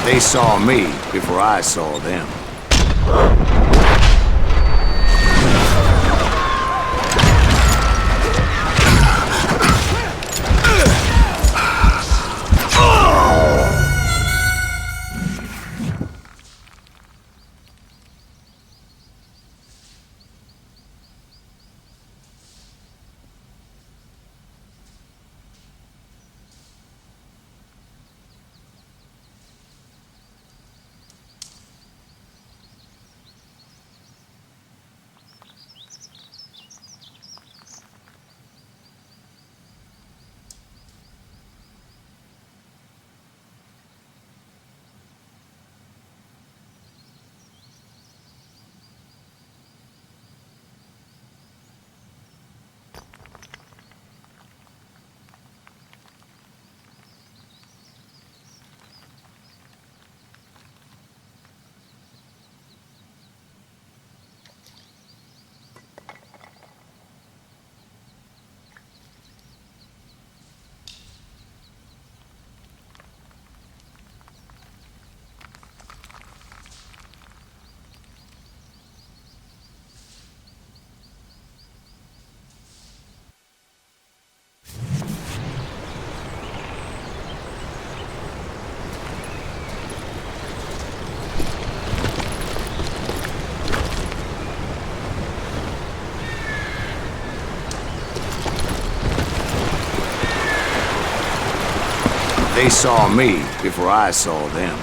They saw me before I saw them. They saw me before I saw them.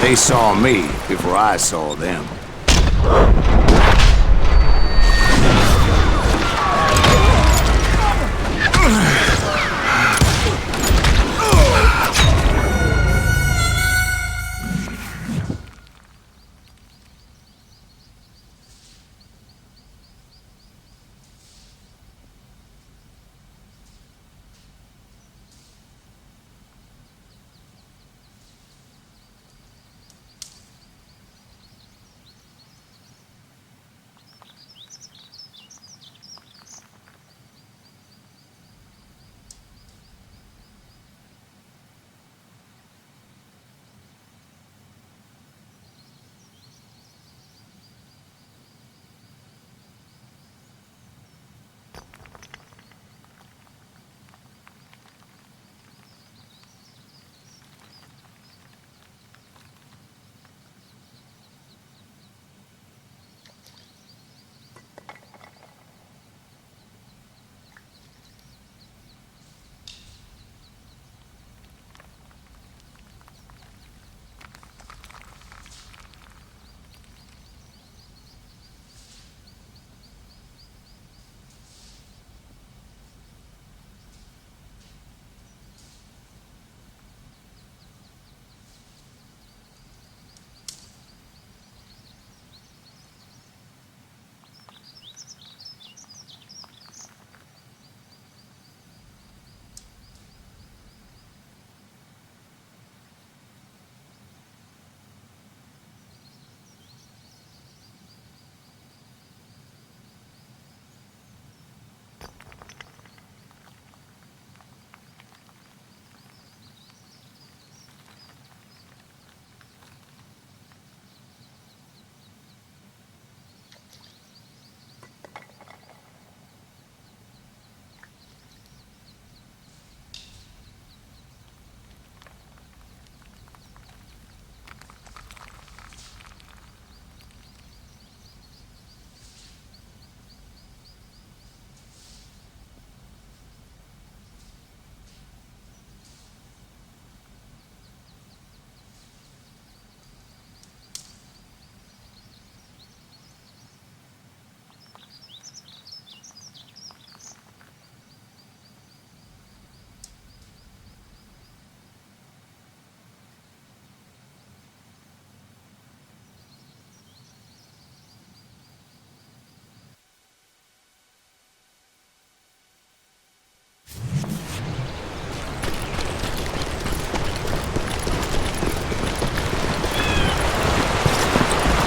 They saw me before I saw them.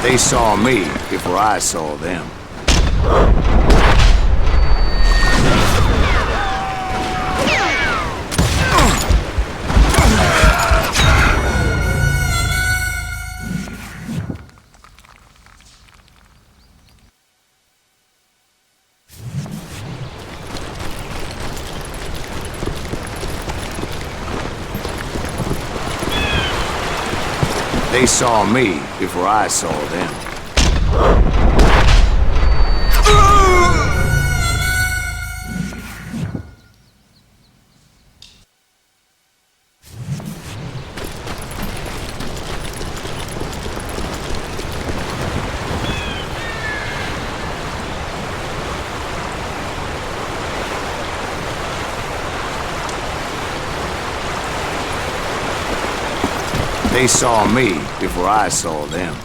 They saw me before I saw them. They saw me before I saw them. They saw me before I saw them.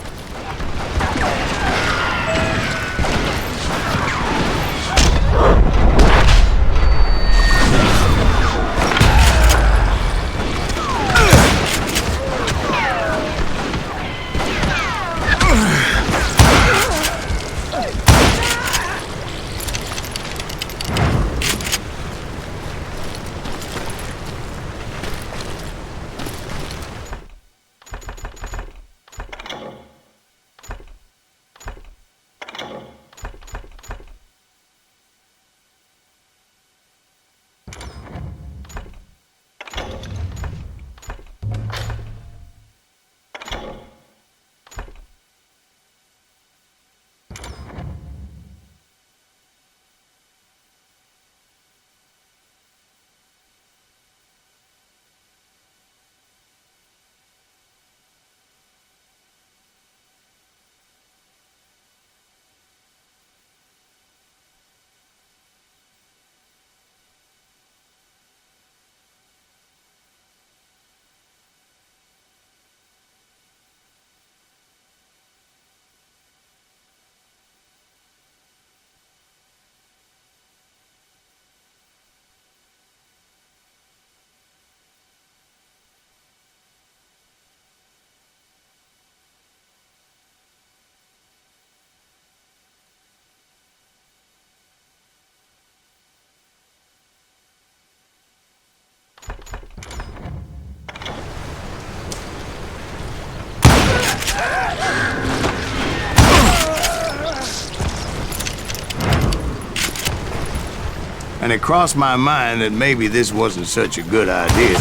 And it crossed my mind that maybe this wasn't such a good idea.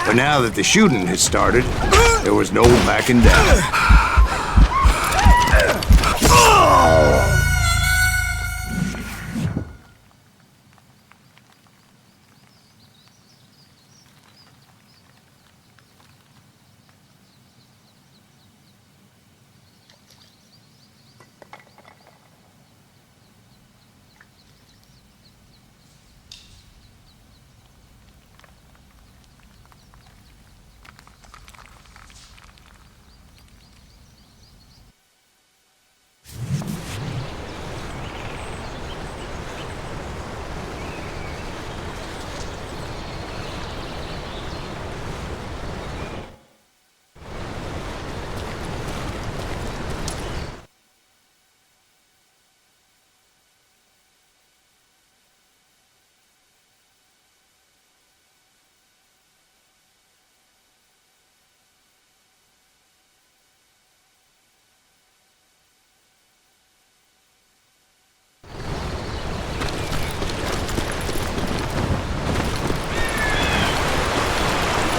But now that the shooting had started, there was no backing down.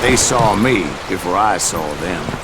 They saw me before I saw them.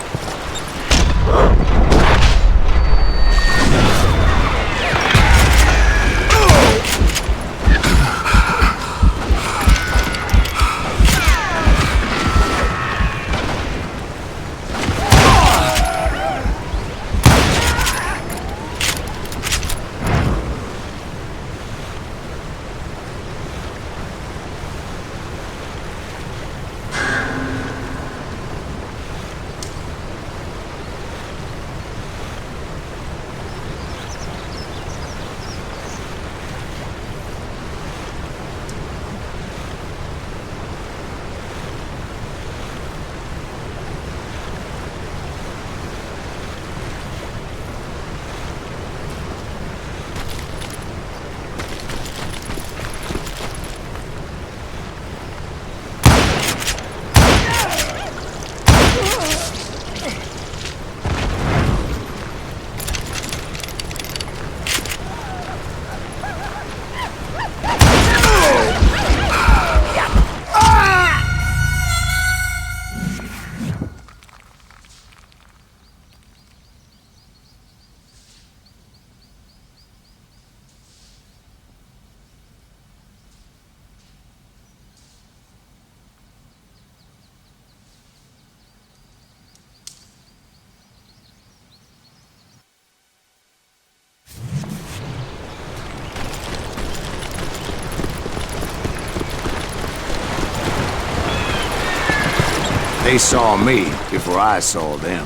They saw me before I saw them.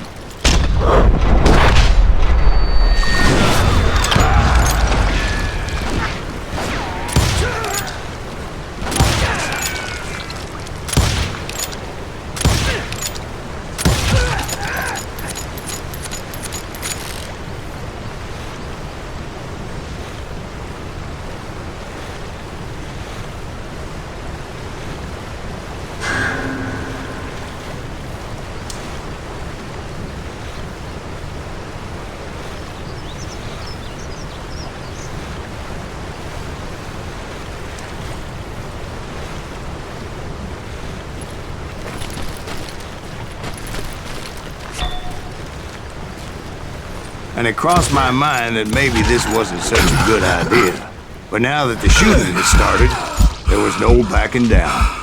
And it crossed my mind that maybe this wasn't such a good idea. But now that the shooting had started, there was no backing down.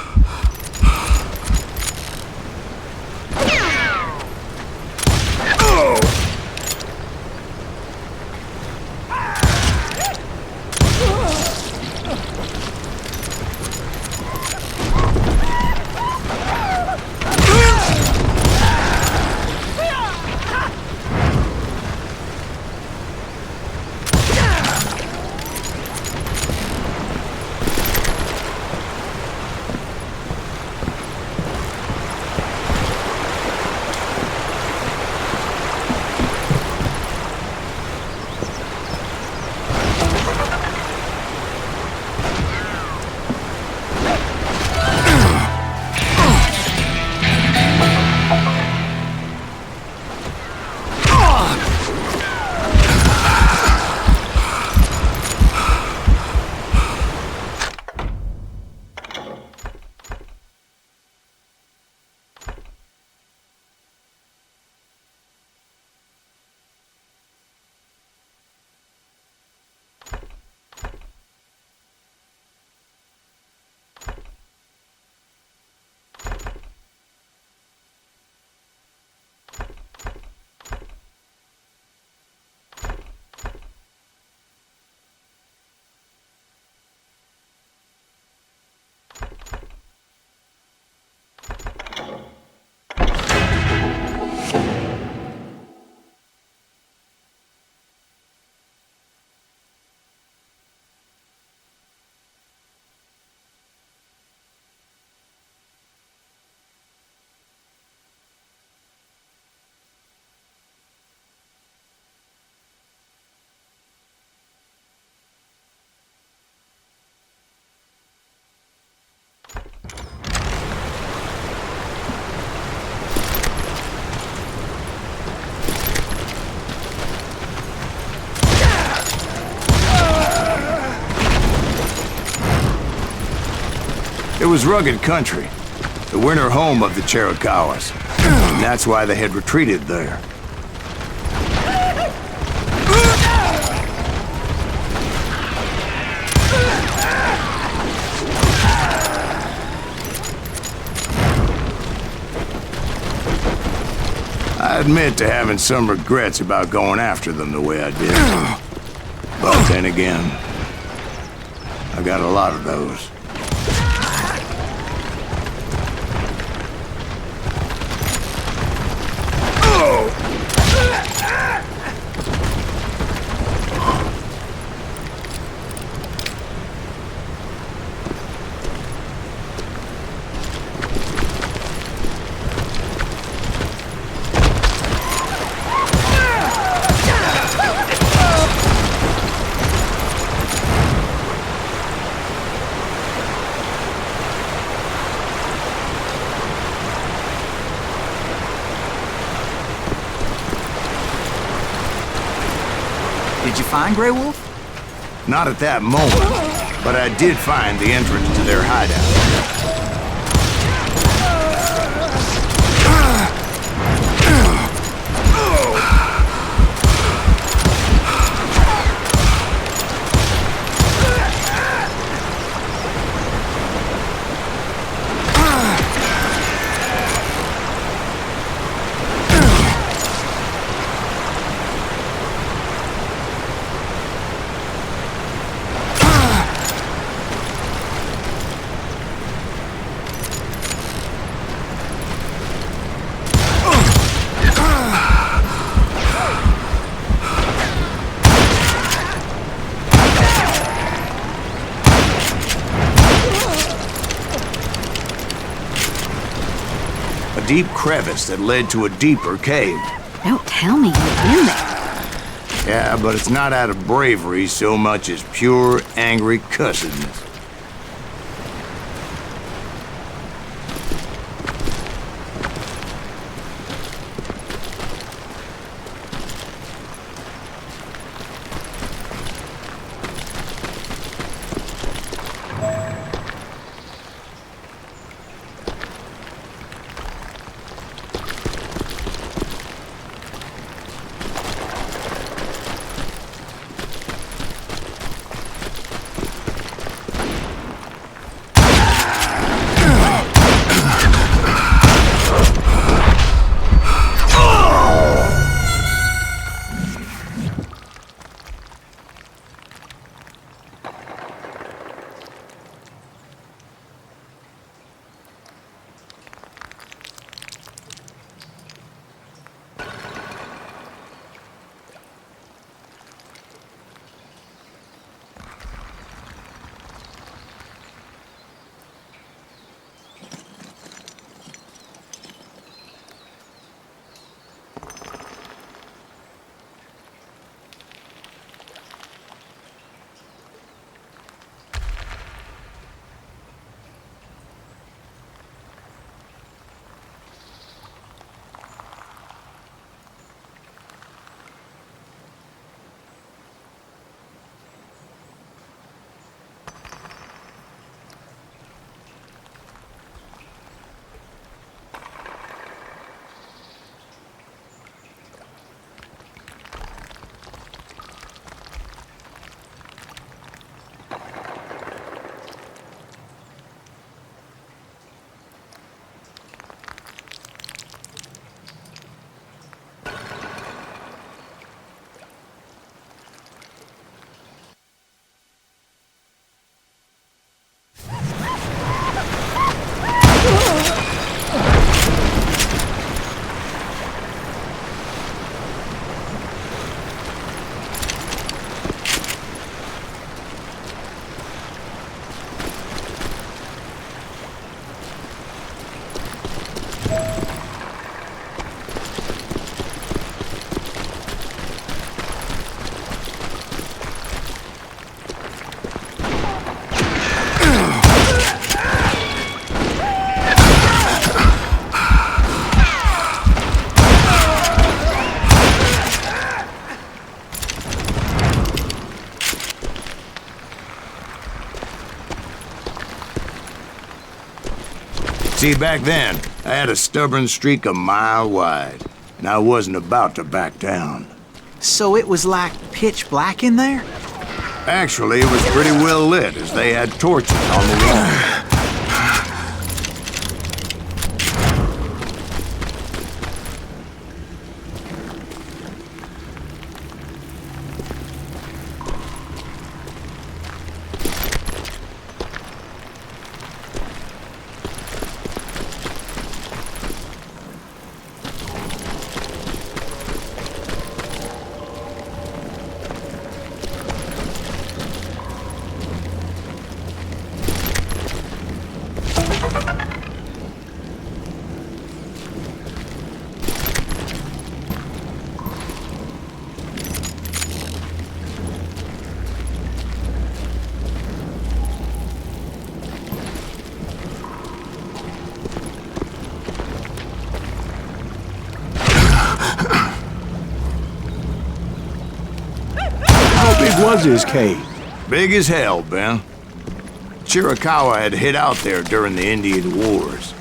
It was rugged country, the winter home of the Chiricahuas, and that's why they had retreated there. I admit to having some regrets about going after them the way I did. But then again, I got a lot of those. Did you find Grey Wolf? Not at that moment, but I did find the entrance to their hideout. deep crevice that led to a deeper cave. Don't tell me you've been there. Yeah, but it's not out of bravery so much as pure, angry cussedness. See, back then, I had a stubborn streak a mile wide, and I wasn't about to back down. So it was like pitch black in there? Actually, it was pretty well lit, as they had torches on the wall. How big was his cave? Big as hell, Ben. Chiricahua had hid out there during the Indian Wars.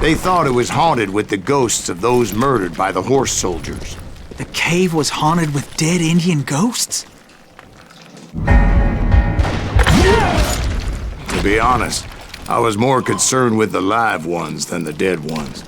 They thought it was haunted with the ghosts of those murdered by the horse soldiers. The cave was haunted with dead Indian ghosts? To be honest, I was more concerned with the live ones than the dead ones.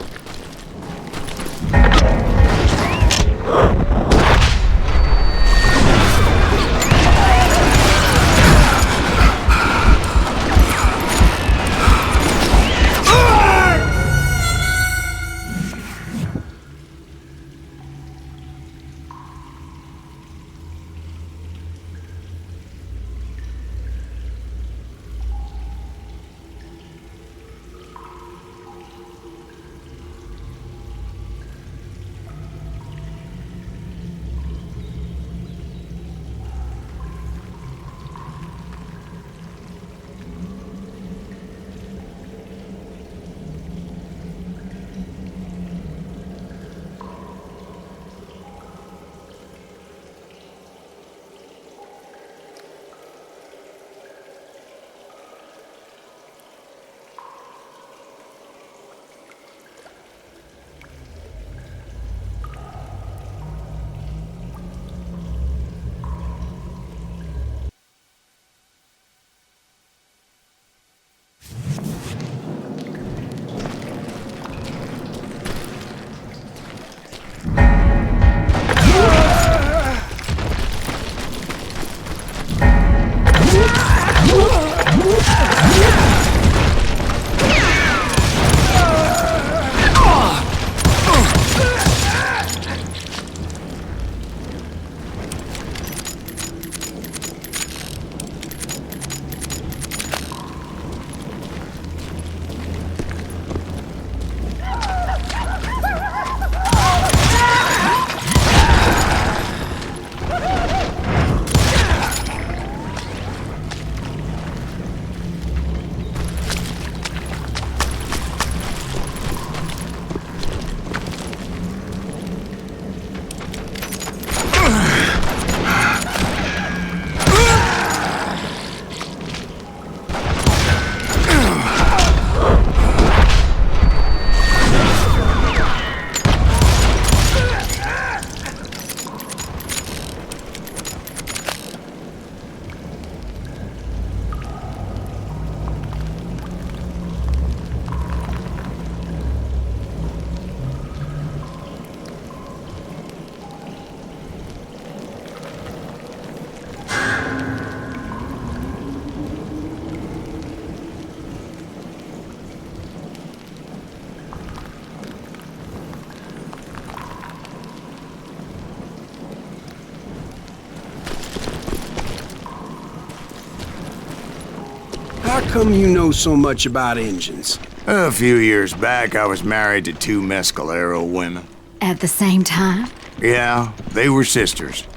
How come you know so much about engines? A few years back, I was married to two Mescalero women. At the same time? Yeah, they were sisters.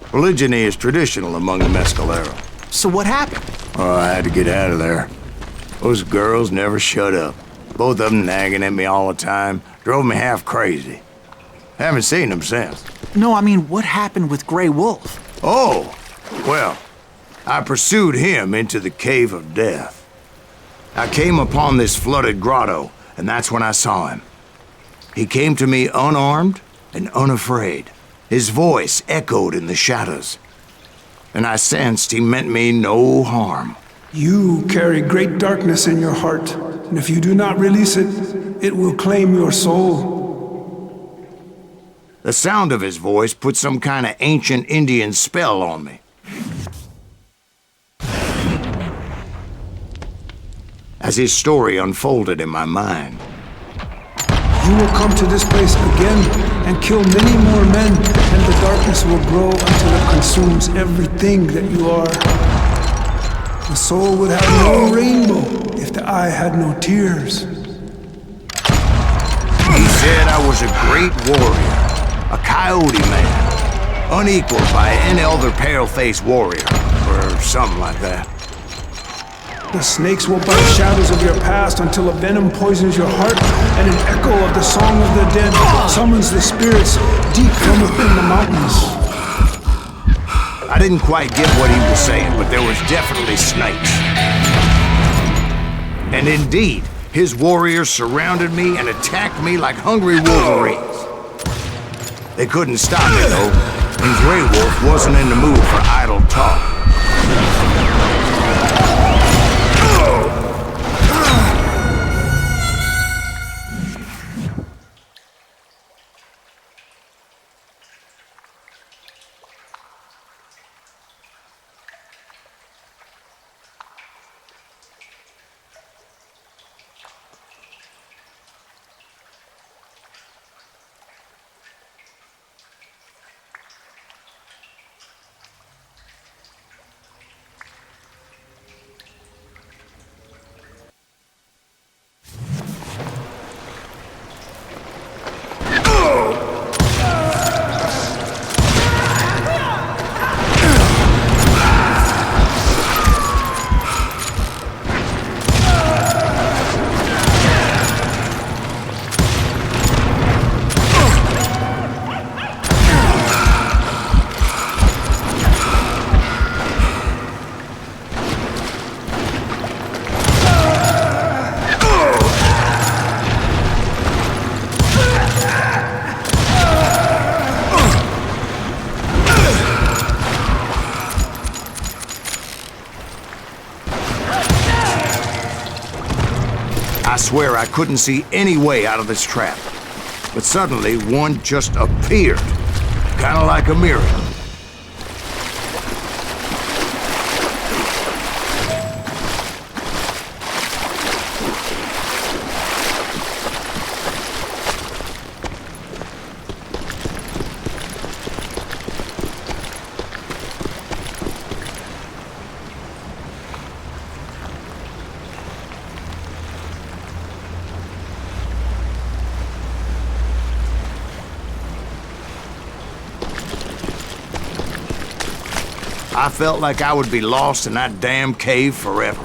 Polygyny is traditional among the Mescalero. So what happened? Oh, I had to get out of there. Those girls never shut up. Both of them nagging at me all the time. Drove me half crazy. Haven't seen them since. No, I mean, what happened with Grey Wolf? Oh, well, I pursued him into the Cave of Death. I came upon this flooded grotto, and that's when I saw him. He came to me unarmed and unafraid. His voice echoed in the shadows, and I sensed he meant me no harm. You carry great darkness in your heart, and if you do not release it, it will claim your soul. The sound of his voice put some kind of ancient Indian spell on me. As his story unfolded in my mind, You will come to this place again and kill many more men, and the darkness will grow until it consumes everything that you are. The soul would have no rainbow if the eye had no tears. he said I was a great warrior, a coyote man, unequaled by any other pale-faced warrior, or something like that. The snakes will bite shadows of your past until a venom poisons your heart, and an echo of the song of the dead summons the spirits deep from within the mountains. I didn't quite get what he was saying, but there was definitely snakes. And indeed, his warriors surrounded me and attacked me like hungry wolverines. They couldn't stop me, though, and Grey Wolf wasn't in the mood for idle talk. I swear I couldn't see any way out of this trap. But suddenly, one just appeared. Kind of like a miracle. I felt like I would be lost in that damn cave forever.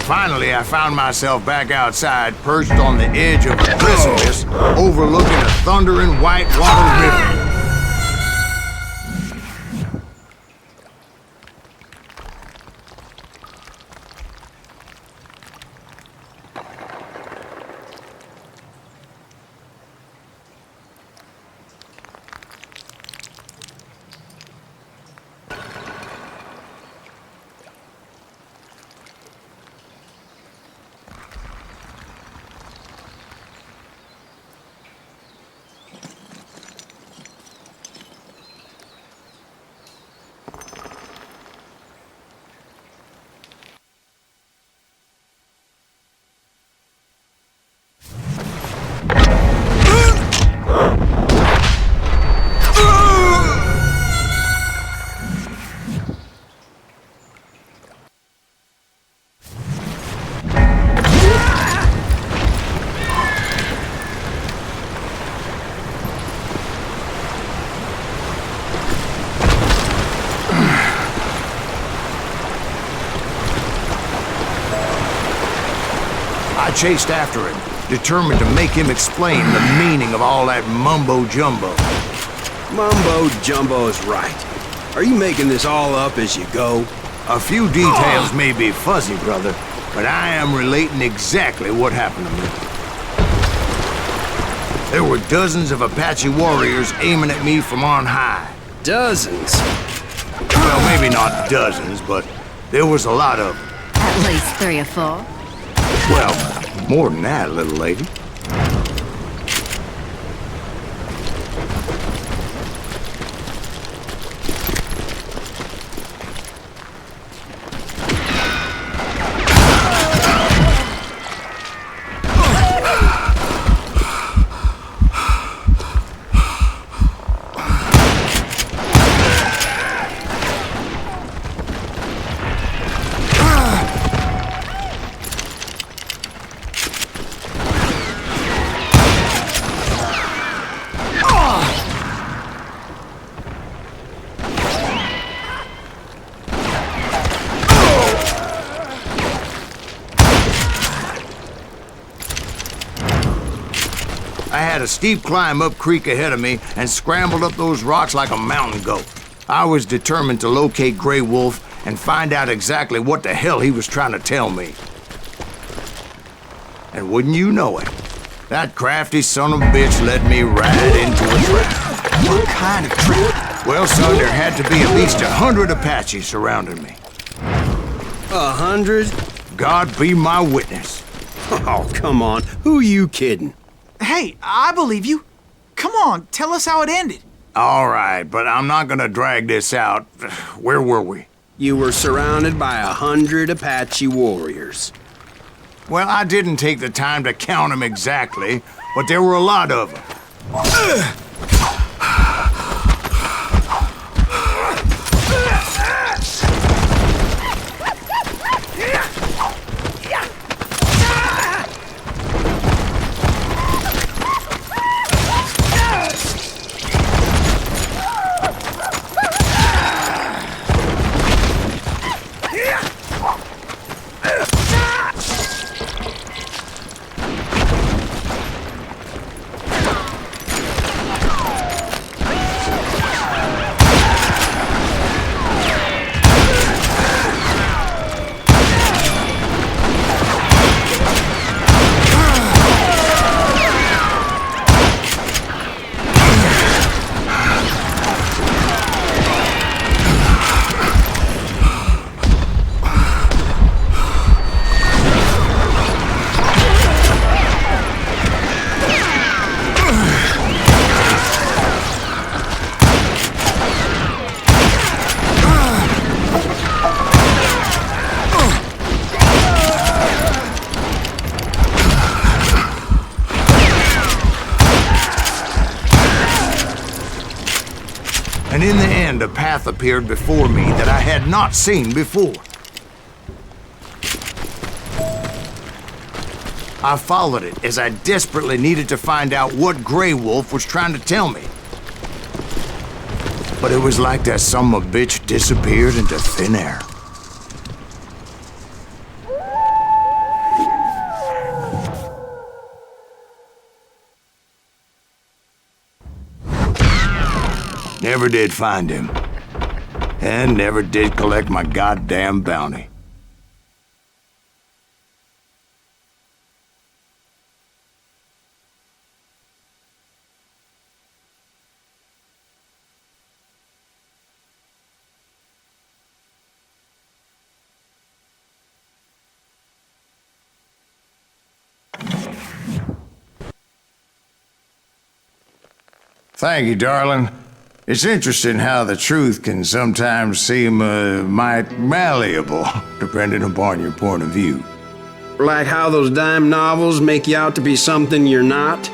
Finally, I found myself back outside, perched on the edge of a precipice, overlooking a thundering whitewater river. I chased after him, determined to make him explain the meaning of all that mumbo-jumbo. Mumbo-jumbo's right. Are you making this all up as you go? A few details may be fuzzy, brother, but I am relating exactly what happened to me. There were dozens of Apache warriors aiming at me from on high. Dozens? Well, maybe not dozens, but there was a lot of them. At least 3 or 4. Well, more than that, little lady. I had a steep climb up creek ahead of me and scrambled up those rocks like a mountain goat. I was determined to locate Grey Wolf and find out exactly what the hell he was trying to tell me. And wouldn't you know it, that crafty son of a bitch led me right into a trap. What kind of trap? Well, son, there had to be at least 100 Apaches surrounding me. 100? God be my witness. Oh, come on. Who you kidding? Hey, I believe you. Come on, tell us how it ended. All right, but I'm not gonna drag this out. Where were we? You were surrounded by 100 Apache warriors. Well, I didn't take the time to count them exactly, but there were a lot of them. And in the end, a path appeared before me that I had not seen before. I followed it as I desperately needed to find out what Grey Wolf was trying to tell me. But it was like that son of a bitch disappeared into thin air. Never did find him. And never did collect my goddamn bounty. Thank you, darling. It's interesting how the truth can sometimes seem might malleable, depending upon your point of view. Like how those dime novels make you out to be something you're not?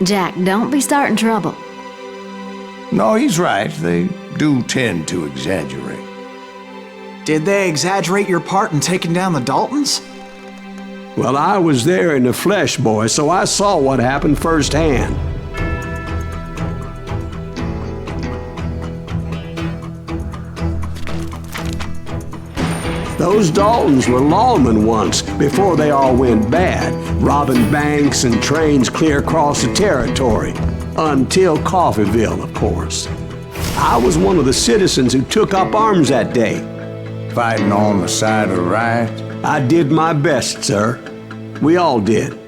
Jack, don't be starting trouble. No, he's right. They do tend to exaggerate. Did they exaggerate your part in taking down the Daltons? Well, I was there in the flesh, boy, so I saw what happened firsthand. Those Daltons were lawmen once, before they all went bad, robbing banks and trains clear across the territory. Until Coffeeville, of course. I was one of the citizens who took up arms that day. Fighting on the side of the right? I did my best, sir. We all did.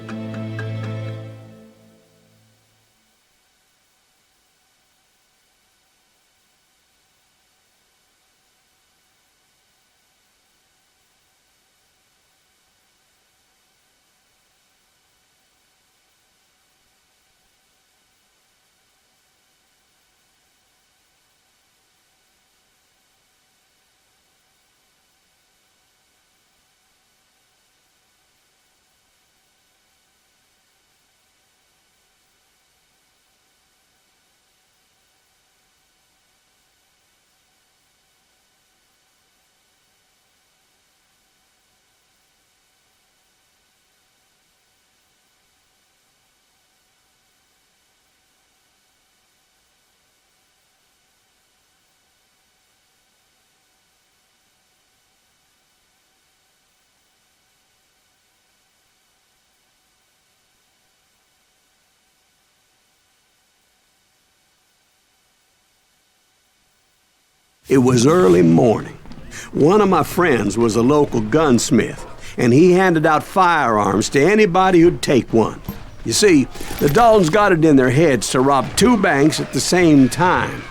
It was early morning. One of my friends was a local gunsmith, and he handed out firearms to anybody who'd take one. You see, the Daltons got it in their heads to rob 2 banks at the same time.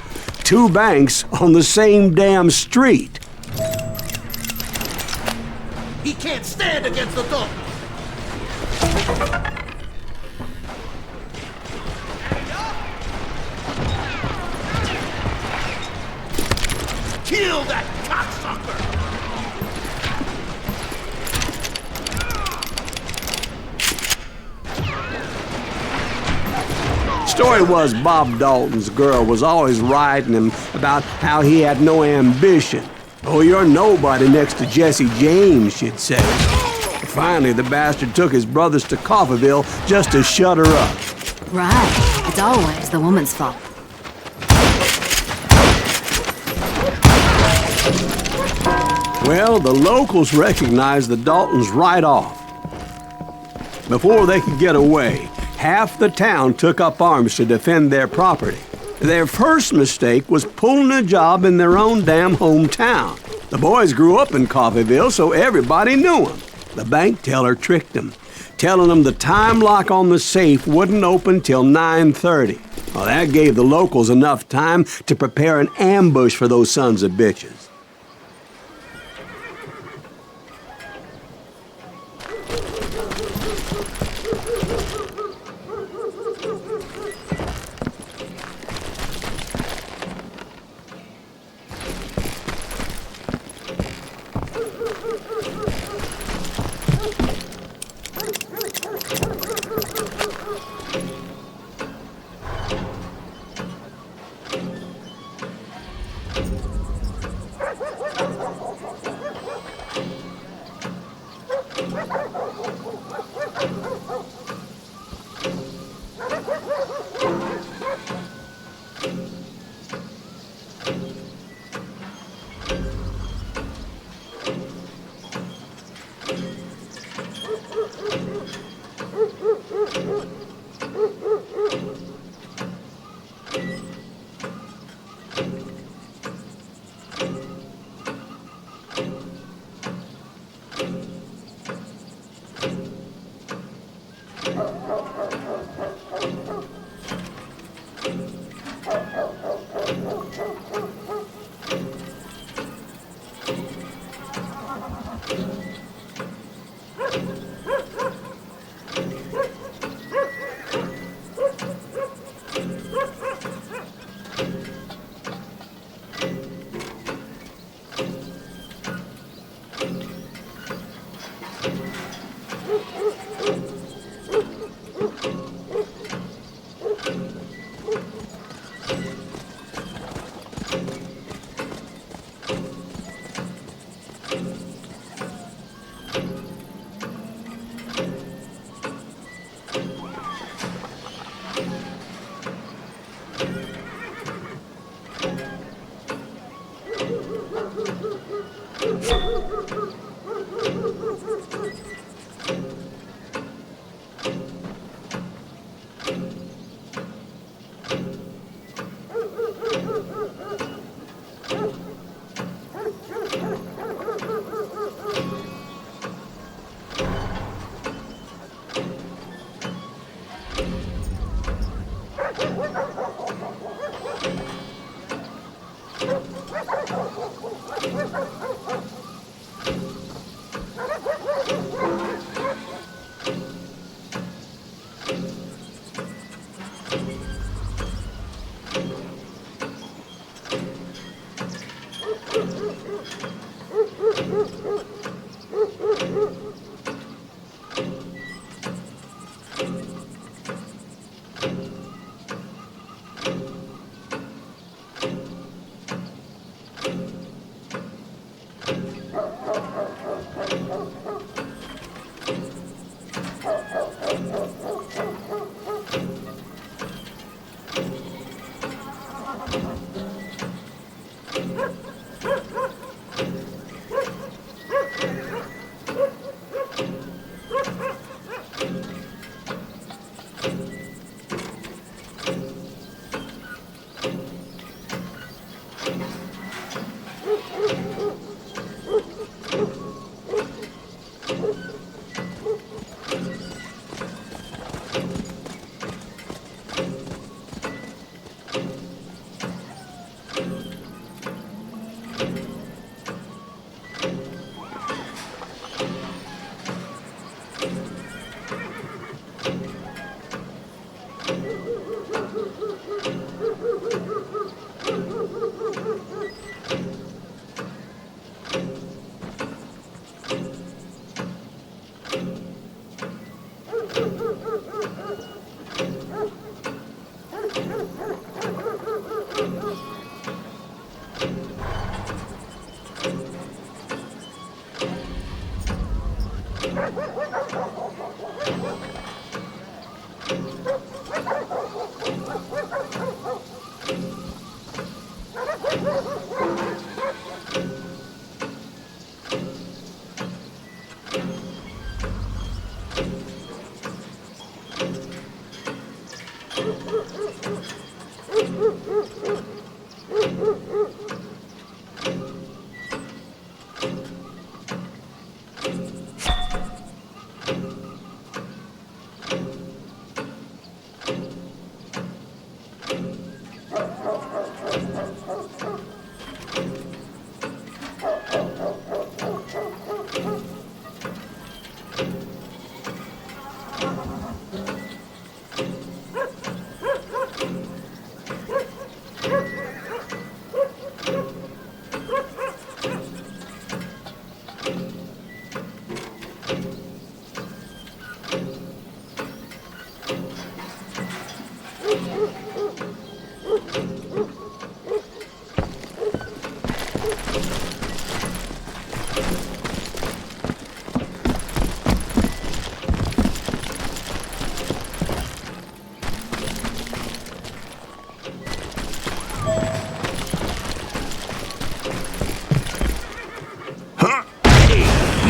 2 banks on the same damn street. He can't stand against the Daltons! Kill that cocksucker! Story was Bob Dalton's girl was always riding him about how he had no ambition. Oh, you're nobody next to Jesse James, she'd say. Finally, the bastard took his brothers to Coffeeville just to shut her up. Right. It's always the woman's fault. Well, the locals recognized the Daltons right off. Before they could get away, half the town took up arms to defend their property. Their first mistake was pulling a job in their own damn hometown. The boys grew up in Coffeeville, so everybody knew them. The bank teller tricked them, telling them the time lock on the safe wouldn't open till 9:30. Well, that gave the locals enough time to prepare an ambush for those sons of bitches.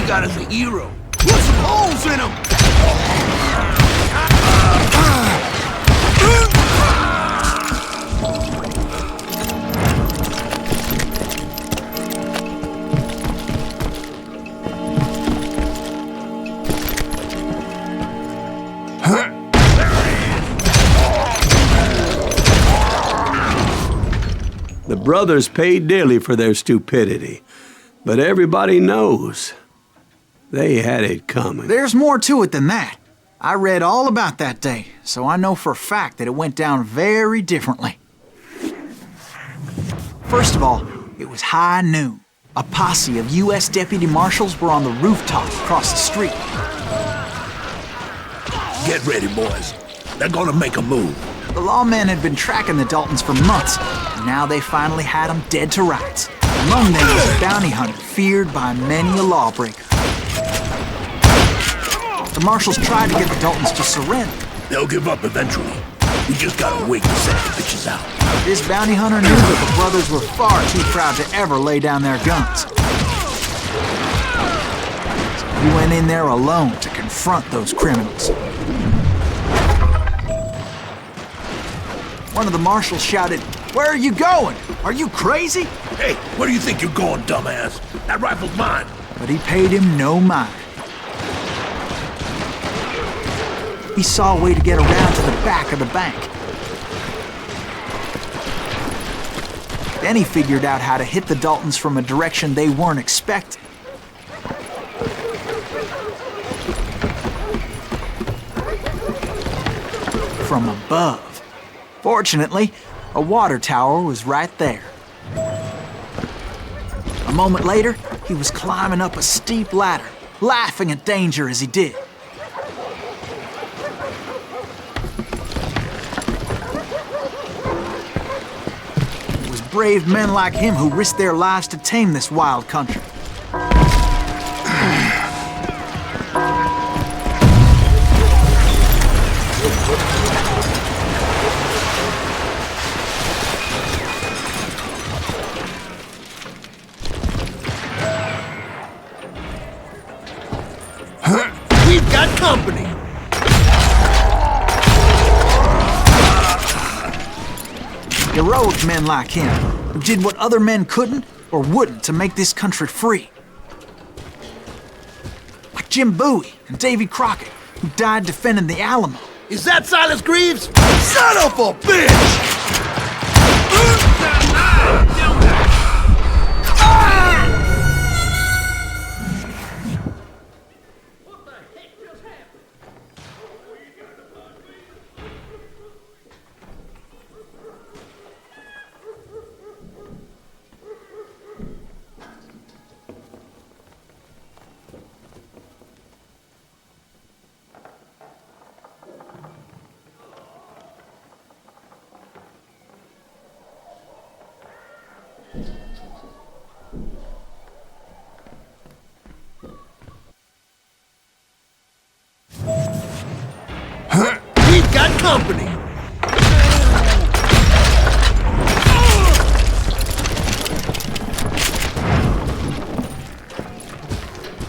Got us a hero. Put some holes in him! The brothers paid dearly for their stupidity, but everybody knows they had it coming. There's more to it than that. I read all about that day, so I know for a fact that it went down very differently. First of all, it was high noon. A posse of U.S. deputy marshals were on the rooftop across the street. Get ready, boys. They're gonna make a move. The lawmen had been tracking the Daltons for months, and now they finally had them dead to rights. Among them was a bounty hunter feared by many a lawbreaker. The marshals tried to get the Daltons to surrender. They'll give up eventually. We just gotta wait to set the bitches out. This bounty hunter knew that the brothers were far too proud to ever lay down their guns. So he went in there alone to confront those criminals. One of the marshals shouted, "Where are you going? Are you crazy?" Hey, where do you think you're going, dumbass? That rifle's mine. But he paid him no mind. He saw a way to get around to the back of the bank. Then he figured out how to hit the Daltons from a direction they weren't expecting. From above. Fortunately, a water tower was right there. A moment later, he was climbing up a steep ladder, laughing at danger as he did. It was brave men like him who risked their lives to tame this wild country. We've got company. Heroic men like him, who did what other men couldn't or wouldn't to make this country free. Like Jim Bowie and Davy Crockett, who died defending the Alamo. Is that Silas Greaves? Son of a bitch! We've got company.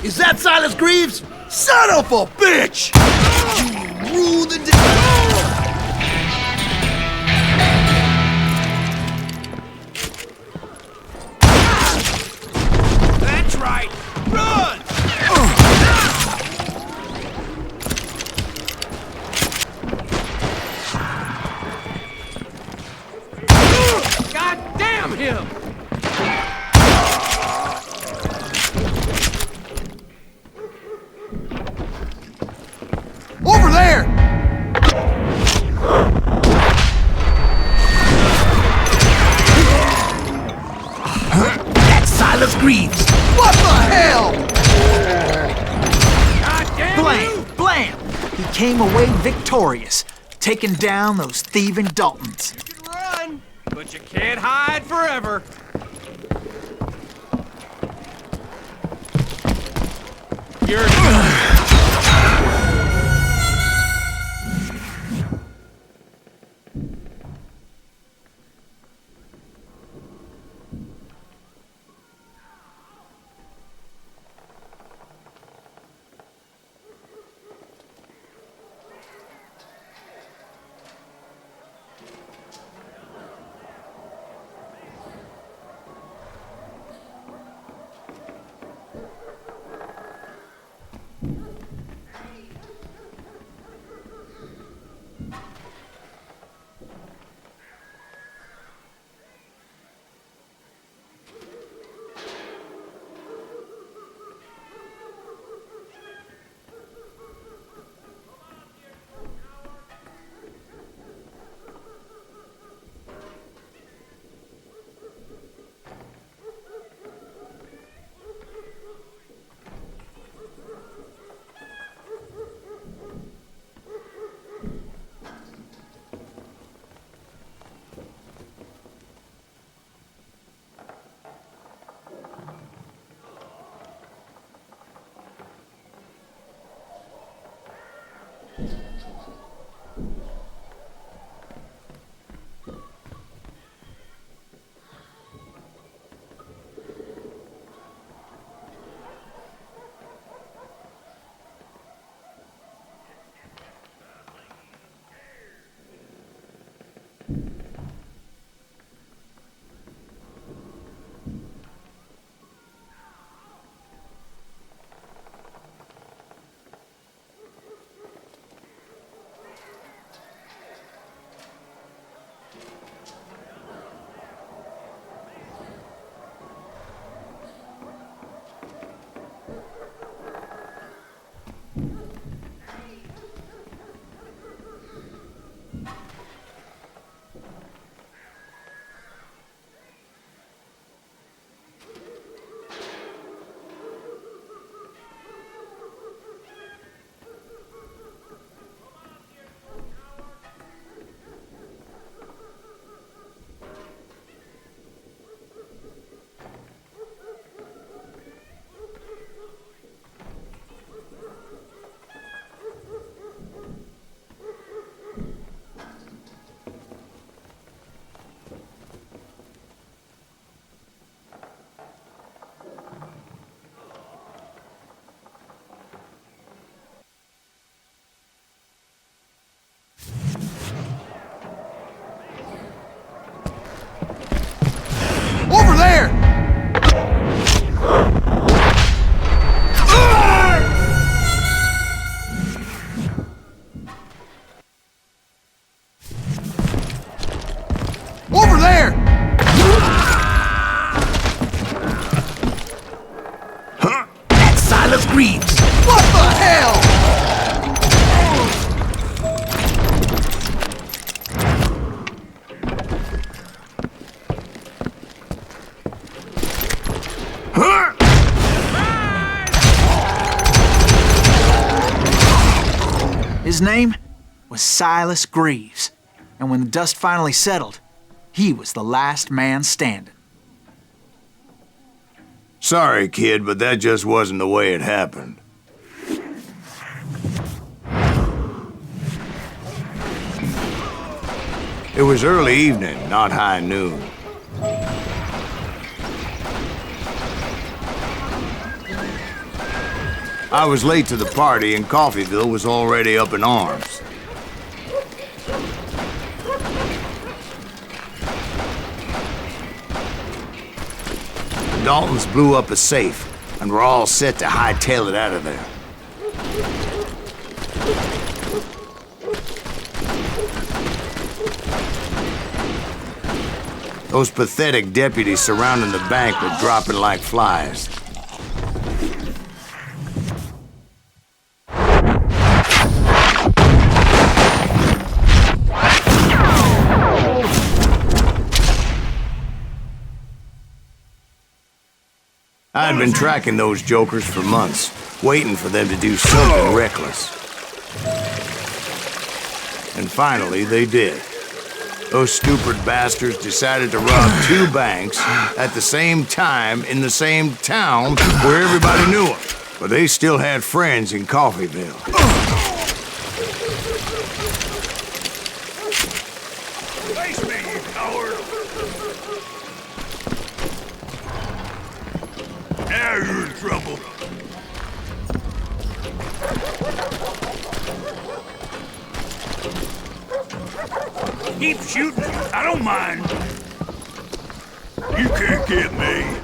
Is that Silas Greaves? Son of a bitch! You rule the That's right. Run! God damn him! Over there! That's Silas Greaves! What the hell? God damn Blam! Blam! He came away victorious, taking down those thieving Daltons. You can run, but you can't hide forever. You're His name was Silas Greaves, and when the dust finally settled, he was the last man standing. Sorry, kid, but that just wasn't the way it happened. It was early evening, not high noon. I was late to the party and Coffeyville was already up in arms. The Daltons blew up a safe and were all set to hightail it out of there. Those pathetic deputies surrounding the bank were dropping like flies. I'd been tracking those jokers for months, waiting for them to do something reckless. And finally, they did. Those stupid bastards decided to rob 2 banks at the same time in the same town where everybody knew them. But they still had friends in Coffeyville. Face me, you coward! Now you're in trouble. Keep shooting. I don't mind. You can't get me.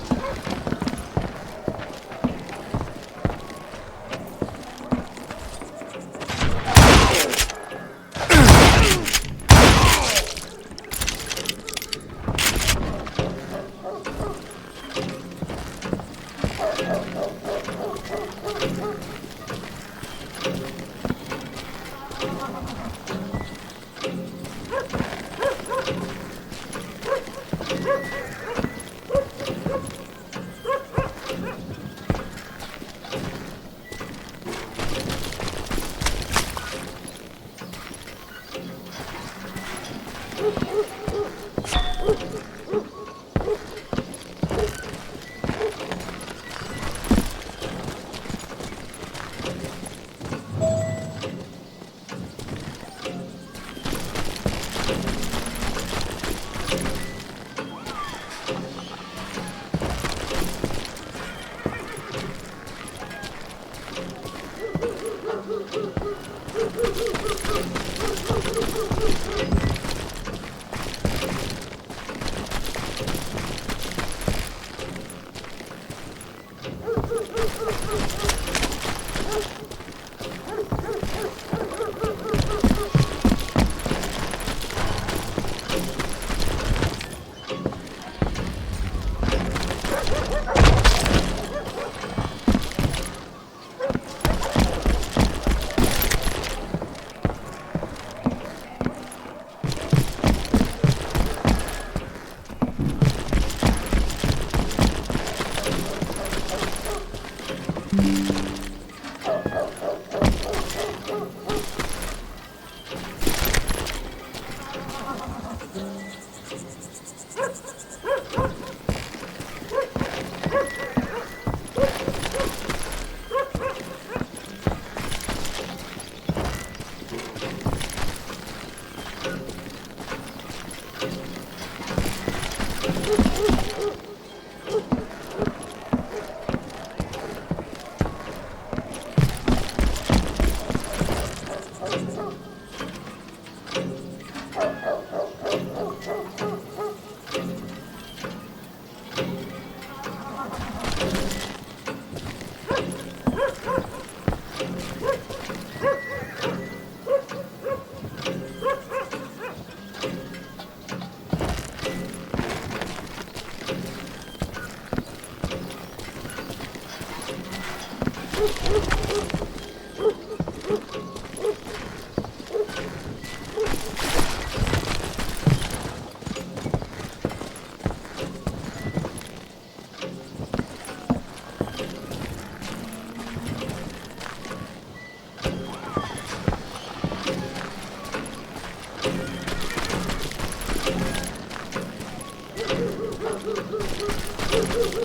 Hey,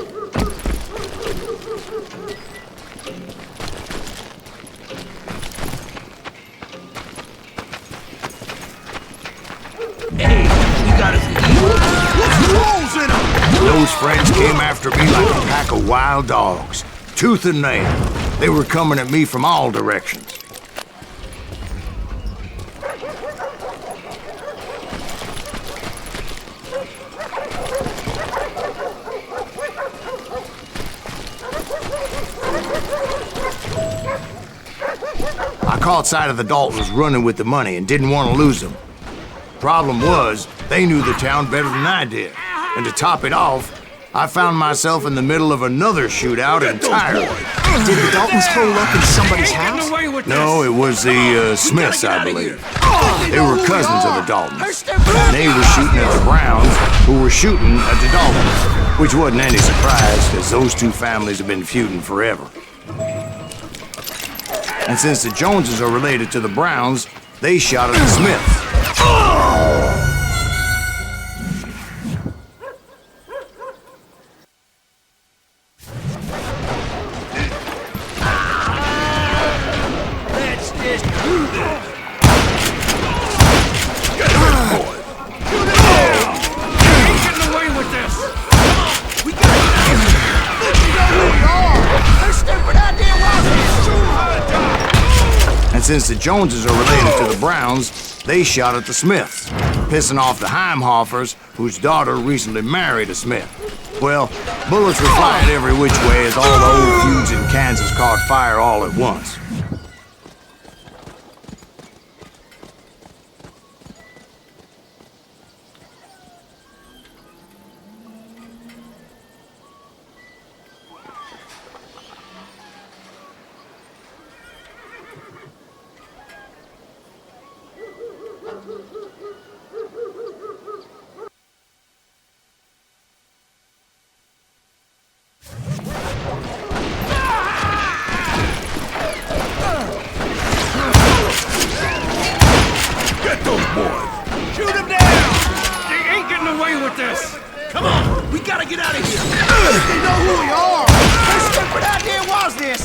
we got us an eagle. What's holes in them? Those friends came after me like a pack of wild dogs, tooth and nail. They were coming at me from all directions. I caught sight of the Daltons running with the money and didn't want to lose them. Problem was, they knew the town better than I did. And to top it off, I found myself in the middle of another shootout entirely. Did the Daltons hole up in somebody's house? No, it was the Smiths, I believe. They were cousins of the Daltons. And they were shooting at the Browns, who were shooting at the Daltons. Which wasn't any surprise, because those two families have been feuding forever. And since the Joneses are related to the Browns, they shot at the Smiths. Let's just do this. Ain't getting away with this. We gotta get out of here. Look, you know who we are. Their stupid idea was it's too hard to die. And since the Joneses are related to the Browns, they shot at the Smiths, pissing off the Heimhoffers, whose daughter recently married a Smith. Well, bullets were flying every which way as all the old feuds in Kansas caught fire all at once. Get those boys. Shoot them down. They ain't getting away with this. Come on, we gotta get out of here. They know who we are. Their stupid idea was this.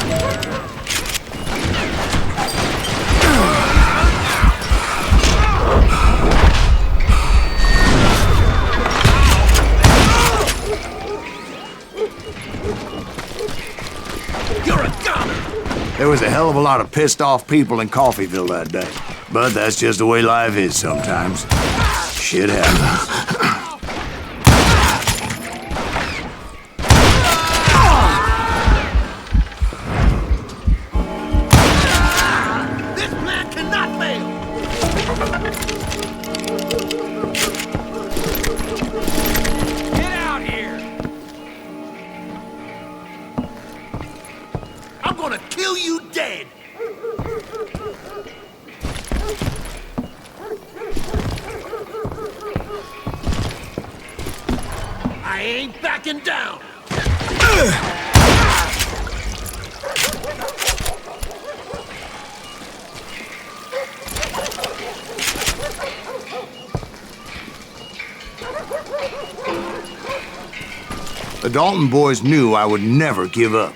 You're a goner. There was a hell of a lot of pissed off people in Coffeyville that day. But that's just the way life is sometimes. Shit happens. This plan cannot fail. Get out here. I'm gonna kill you dead. I ain't backing down. The Dalton boys knew I would never give up.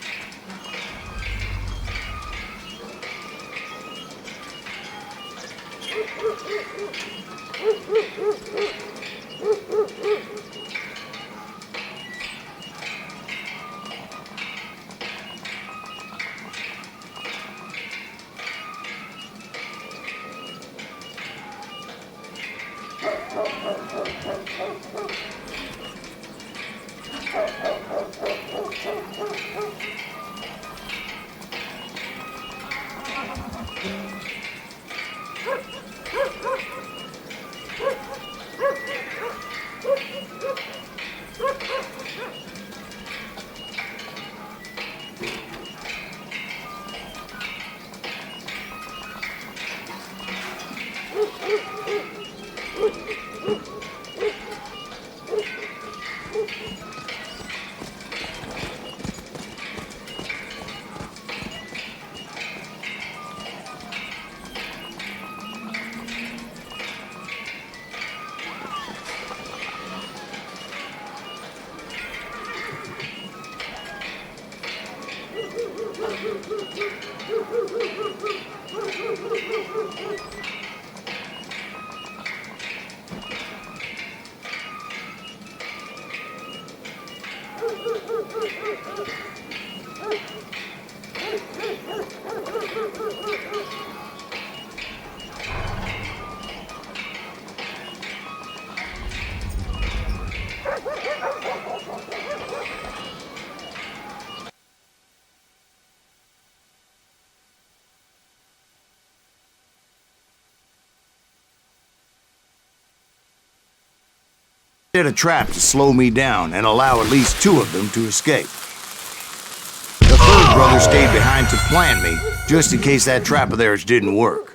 Set a trap to slow me down and allow at least 2 of them to escape. The third brother stayed behind to plant me, just in case that trap of theirs didn't work.